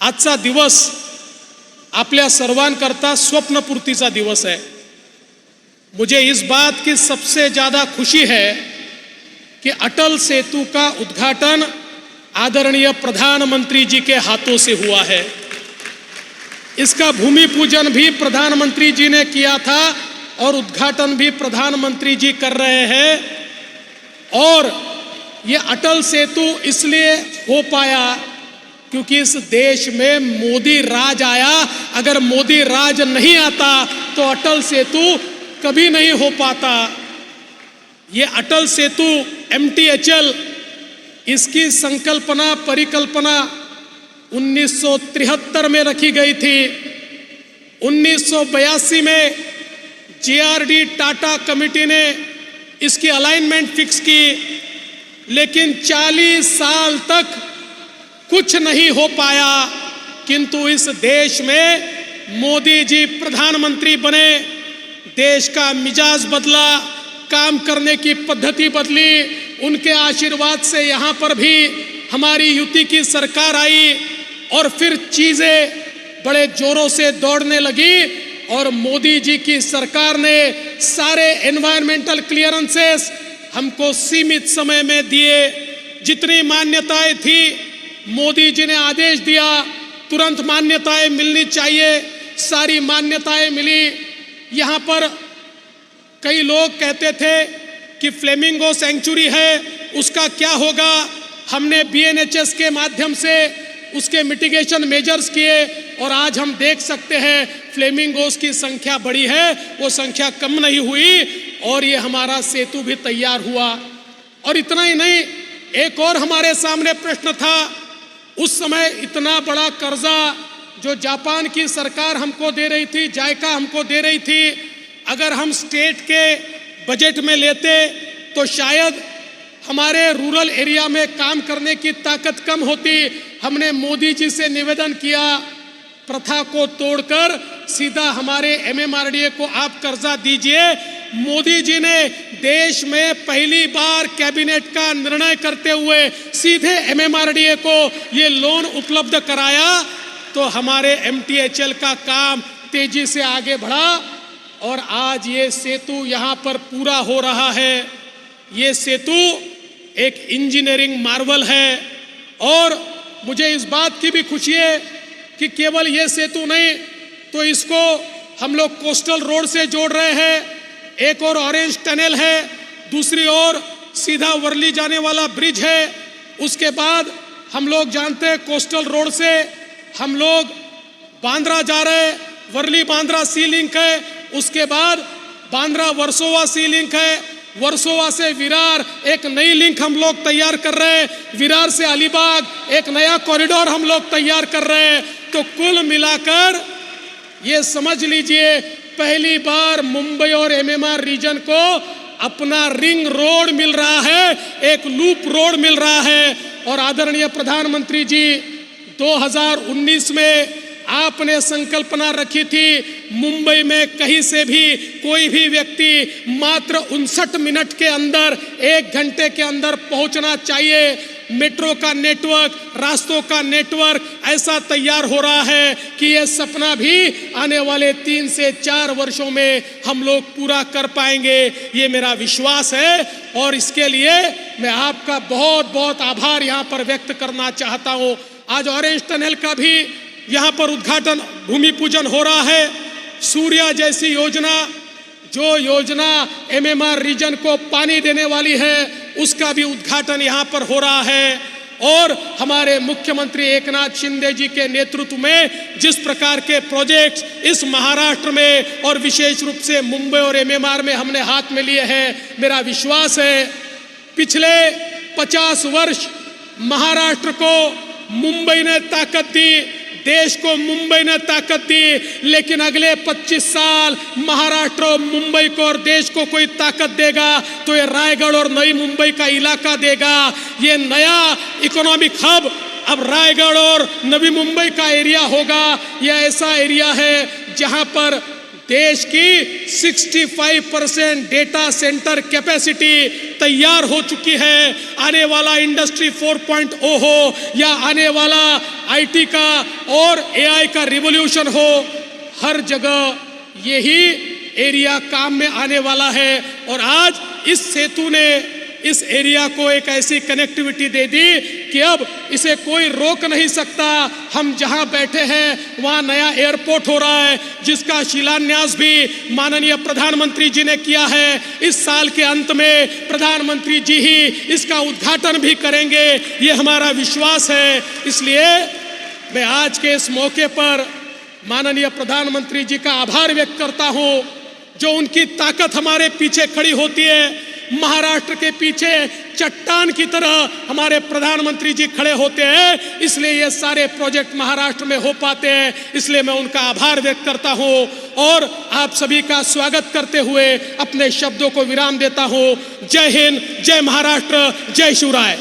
आजचा दिवस आपल्या सर्वांकरता स्वप्नपूर्तीचा दिवस है। मुझे इस बात की सबसे ज़्यादा खुशी है कि अटल सेतु का उद्घाटन आदरणीय प्रधानमंत्री जी के हाथों से हुआ है। इसका भूमि पूजन भी प्रधानमंत्री जी ने किया था और उद्घाटन भी प्रधानमंत्री जी कर रहे हैं। और ये अटल सेतु इसलिए हो पाया क्योंकि इस देश में मोदी राज आया। अगर मोदी राज नहीं आता तो अटल सेतु कभी नहीं हो पाता। ये अटल सेतु MTHL, इसकी संकल्पना परिकल्पना 1973 में रखी गई थी। 1982 में JRD टाटा कमेटी ने इसकी अलाइनमेंट फिक्स की, लेकिन 40 साल तक कुछ नहीं हो पाया। किंतु इस देश में मोदी जी प्रधानमंत्री बने, देश का मिजाज बदला, काम करने की पद्धति बदली। उनके आशीर्वाद से यहाँ पर भी हमारी युति की सरकार आई और फिर चीजें बड़े जोरों से दौड़ने लगी और मोदी जी की सरकार ने सारे एनवायरमेंटल क्लियरेंसेस हमको सीमित समय में दिए। जितनी मान्यताएं थी मोदी जी ने आदेश दिया तुरंत मान्यताएं मिलनी चाहिए, सारी मान्यताएं मिली। यहाँ पर कई लोग कहते थे कि फ्लेमिंगो सेंचुरी है, उसका क्या होगा। हमने BNHS के माध्यम से उसके मिटिगेशन मेजर्स किए और आज हम देख सकते हैं फ्लेमिंगोस की संख्या बढ़ी है, वो संख्या कम नहीं हुई और ये हमारा सेतु भी तैयार हुआ। और इतना ही नहीं, एक और हमारे सामने प्रश्न था। उस समय इतना बड़ा कर्जा जो जापान की सरकार हमको दे रही थी, जायका हमको दे रही थी, अगर हम स्टेट के बजट में लेते तो शायद हमारे रूरल एरिया में काम करने की ताकत कम होती। हमने मोदी जी से निवेदन किया प्रथा को तोड़कर सीधा हमारे MMRDA को आप कर्जा दीजिए। मोदी जी ने देश में पहली बार कैबिनेट का निर्णय करते हुए सीधे MMRDA को ये लोन उपलब्ध कराया, तो हमारे MTHL का काम तेजी से आगे बढ़ा और आज ये सेतु यहाँ पर पूरा हो रहा है। ये सेतु एक इंजीनियरिंग मार्वल है और मुझे इस बात की भी खुशी है कि केवल ये सेतु नहीं तो इसको हम लोग कोस्टल रोड से जोड़ रहे हैं। एक और ऑरेंज टनल है, दूसरी ओर सीधा वर्ली जाने वाला ब्रिज है। उसके बाद हम लोग जानते हैं कोस्टल रोड से हम लोग बांद्रा जा रहे हैं, वर्ली बांद्रा सी लिंक है। उसके बाद बांद्रा वर्सोवा सी लिंक है, वर्सोवा से विरार एक नई लिंक हम लोग तैयार कर रहे हैं, विरार से अलीबाग एक नया कॉरिडोर हम लोग तैयार कर रहे हैं। तो कुल मिलाकर ये समझ लीजिए पहली बार मुंबई और MMR रीजन को अपना रिंग रोड मिल रहा है, एक लूप रोड मिल रहा है। और आदरणीय प्रधानमंत्री जी 2019 में आपने संकल्पना रखी थी मुंबई में कहीं से भी कोई भी व्यक्ति मात्र 59 मिनट के अंदर, 1 घंटे के अंदर पहुंचना चाहिए। मेट्रो का नेटवर्क, रास्तों का नेटवर्क ऐसा तैयार हो रहा है कि ये सपना भी आने वाले 3 से 4 वर्षों में हम लोग पूरा कर पाएंगे, ये मेरा विश्वास है। और इसके लिए मैं आपका बहुत बहुत आभार यहाँ पर व्यक्त करना चाहता हूँ। आज ऑरेंज टनल का भी यहाँ पर उद्घाटन भूमि पूजन हो रहा है। सूर्या जैसी योजना, जो योजना MMR रीजन को पानी देने वाली है, उसका भी उद्घाटन यहाँ पर हो रहा है। और हमारे मुख्यमंत्री एकनाथ शिंदे जी के नेतृत्व में जिस प्रकार के प्रोजेक्ट्स इस महाराष्ट्र में और विशेष रूप से मुंबई और MMR में हमने हाथ में लिए हैं, मेरा विश्वास है पिछले 50 वर्ष महाराष्ट्र को मुंबई ने ताकत दी, देश को मुंबई ने ताकत दी, लेकिन अगले 25 साल महाराष्ट्र और मुंबई को और देश को कोई ताकत देगा तो ये रायगढ़ और नई मुंबई का इलाका देगा। ये नया इकोनॉमिक हब अब रायगढ़ और नवी मुंबई का एरिया होगा। यह ऐसा एरिया है जहां पर देश की 65% डेटा सेंटर कैपेसिटी तैयार हो चुकी है। आने वाला इंडस्ट्री 4.0 हो या आने वाला आईटी का और एआई का रिवॉल्यूशन हो, हर जगह यही एरिया काम में आने वाला है। और आज इस सेतु ने इस एरिया को एक ऐसी कनेक्टिविटी दे दी कि अब इसे कोई रोक नहीं सकता। हम जहां बैठे हैं वहां नया एयरपोर्ट हो रहा है, जिसका शिलान्यास भी माननीय प्रधानमंत्री जी ने किया है। इस साल के अंत में प्रधानमंत्री जी ही इसका उद्घाटन भी करेंगे, ये हमारा विश्वास है। इसलिए मैं आज के इस मौके पर माननीय प्रधानमंत्री जी का आभार व्यक्त करता हूं, जो उनकी ताकत हमारे पीछे खड़ी होती है। महाराष्ट्र के पीछे चट्टान की तरह हमारे प्रधानमंत्री जी खड़े होते हैं, इसलिए ये सारे प्रोजेक्ट महाराष्ट्र में हो पाते हैं। इसलिए मैं उनका आभार व्यक्त करता हूं और आप सभी का स्वागत करते हुए अपने शब्दों को विराम देता हूं। जय हिंद, जय महाराष्ट्र, जय शिवराय।